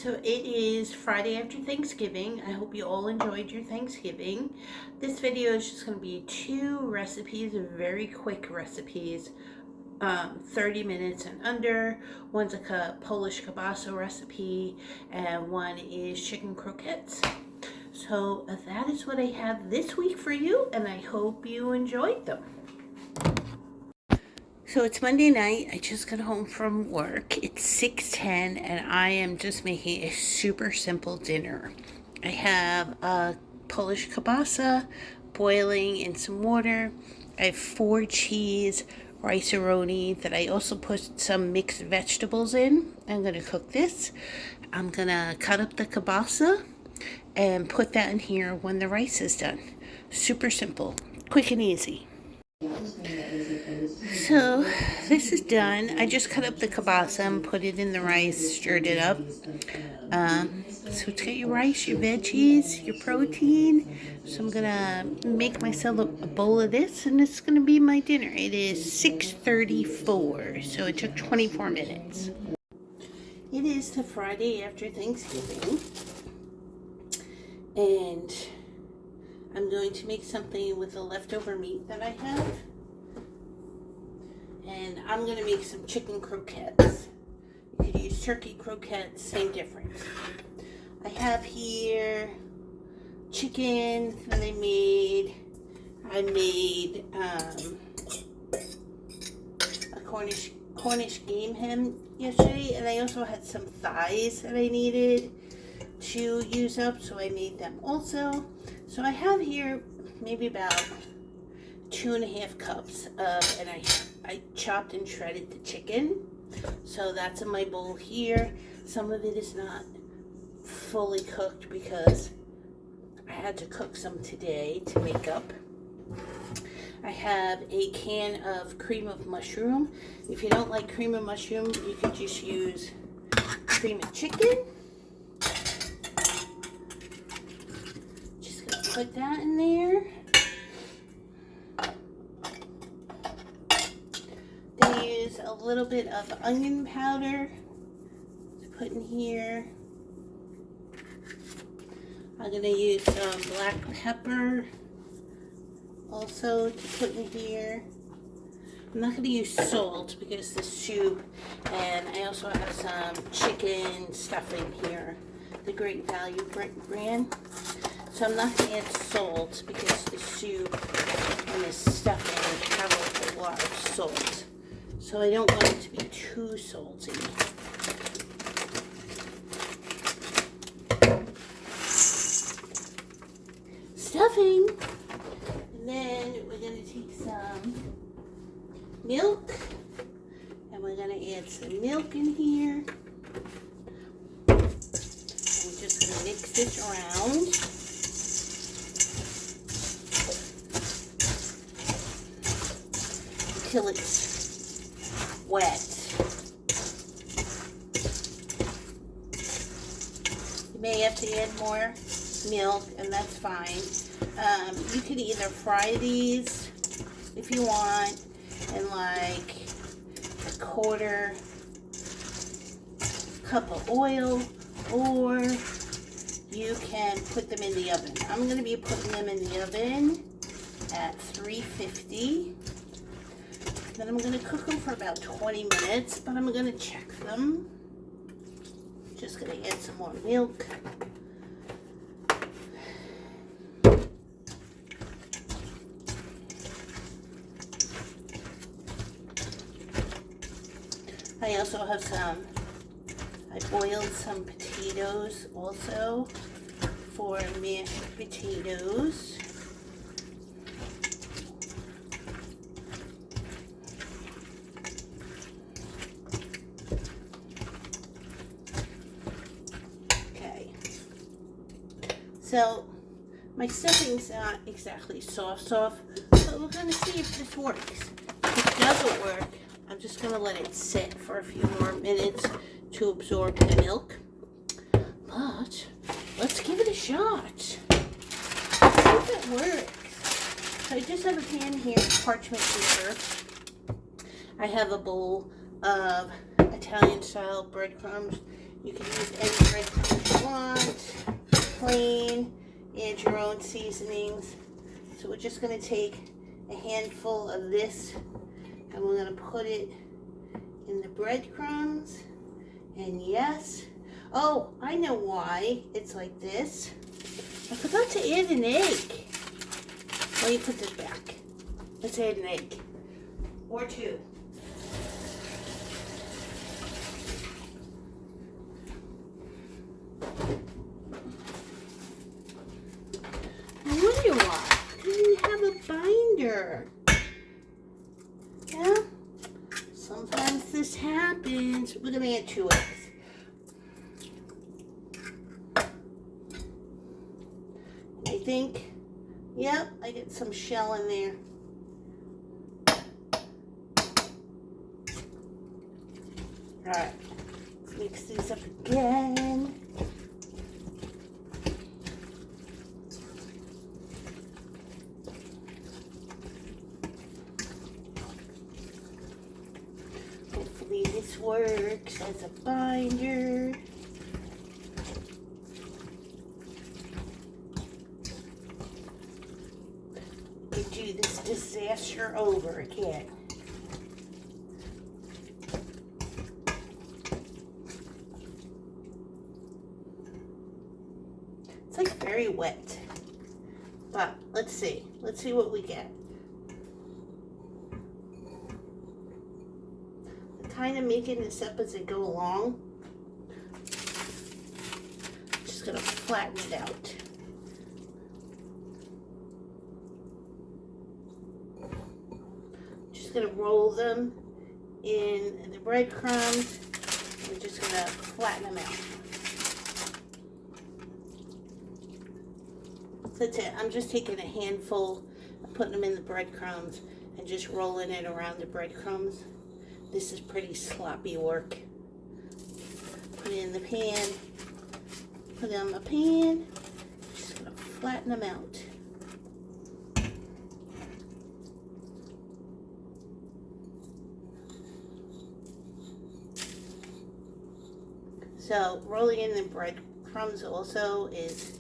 So it is Friday after Thanksgiving. I hope you all enjoyed your Thanksgiving. This video is just going to be two recipes, very quick recipes, 30 minutes and under. One's a Polish kielbasa recipe and one is chicken croquettes. So that is what I have this week for you, and I hope you enjoyed them. So it's Monday night. I just got home from work. It's 6:10 and I am just making a super simple dinner. I have a Polish kielbasa boiling in some water. I have 4 cheese rice-a-roni that I also put some mixed vegetables in. I'm going to cook this. I'm going to cut up the kielbasa and put that in here when the rice is done. Super simple, quick and easy. So this is done. I just cut up the kielbasa and put it in the rice, stirred it up. So it's got your rice, your veggies, your protein. So I'm gonna make myself a bowl of this, and it's gonna be my dinner. It is 6:34, so it took 24 minutes. It is the Friday after Thanksgiving, and I'm going to make something with the leftover meat that I have. And I'm going to make some chicken croquettes. You could use turkey croquettes, same difference. I have here chicken that I made. I made a Cornish game hen yesterday, and I also had some thighs that I needed to use up, so I made them also. So I have here maybe about 2.5 cups of, and I chopped and shredded the chicken. So that's in my bowl here. Some of it is not fully cooked because I had to cook some today to make up. I have a can of cream of mushroom. If you don't like cream of mushroom, you could just use cream of chicken. Just gonna put that in there. They use a little bit of onion powder to put in here. I'm gonna use some black pepper also to put in here. I'm not going to use salt because the soup, and I also have some chicken stuffing here, the Great Value brand. So I'm not going to add salt because the soup and the stuffing have a lot of salt. So I don't want it to be too salty. Stuffing. And then we're going to take some milk, and we're going to add some milk in here. I'm just going to mix this around. Until it's wet. You may have to add more milk, and that's fine. You could either fry these if you want in like a 1/4 cup of oil, or you can put them in the oven. I'm going to be putting them in the oven at 350. Then I'm going to cook them for about 20 minutes, but I'm going to check them. Just going to add some more milk. I also have I boiled some potatoes also for mashed potatoes. Okay. So my stuffing's not exactly soft, but we're going to see if this works. If it doesn't work, I'm just going to let it sit for a few more minutes to absorb the milk. But let's give it a shot. Let's see if it works. So I just have a pan here of parchment paper. I have a bowl of Italian style breadcrumbs. You can use any breadcrumbs you want, plain, add your own seasonings. So we're just going to take a handful of this and we're going to put it in the breadcrumbs. And yes, oh, I know why it's like this. I forgot to add an egg. Let me put this back. Let's add an egg. Or two. I wonder why. I didn't have a binder. Yeah? Sometimes this happens. We're going to add 2 eggs. I think, yep, I get some shell in there. Alright, let's mix these up again. Hopefully this works as a binder. We do this disaster over again. It's like very wet, but let's see what we get. I'm kind of making this up as I go along. Just gonna flatten it out. Just gonna roll them in the breadcrumbs. We're just gonna flatten them out. That's it. I'm just taking a handful and putting them in the breadcrumbs and just rolling it around the breadcrumbs. This is pretty sloppy work. Put it in the pan. Put it on the pan. Just gonna flatten them out. So rolling in the breadcrumbs also is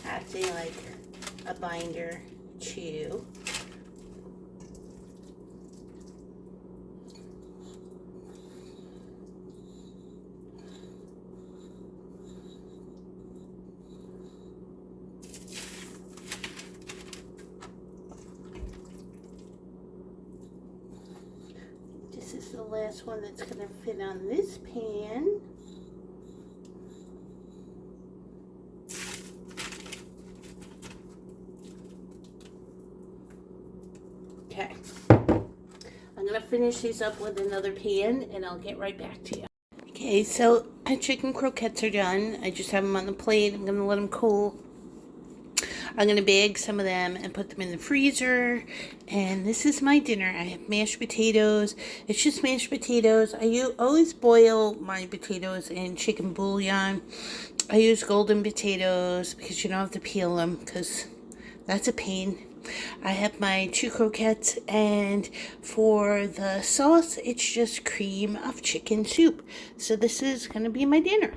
acting like a binder too. This is the last one that's going to fit on this pan. Okay, I'm going to finish these up with another pan and I'll get right back to you. Okay, so my chicken croquettes are done. I just have them on the plate. I'm going to let them cool. I'm going to bag some of them and put them in the freezer. And this is my dinner. I have mashed potatoes. It's just mashed potatoes. I always boil my potatoes in chicken bouillon. I use golden potatoes because you don't have to peel them because that's a pain. I have my 2 croquettes, and for the sauce, it's just cream of chicken soup. So this is going to be my dinner.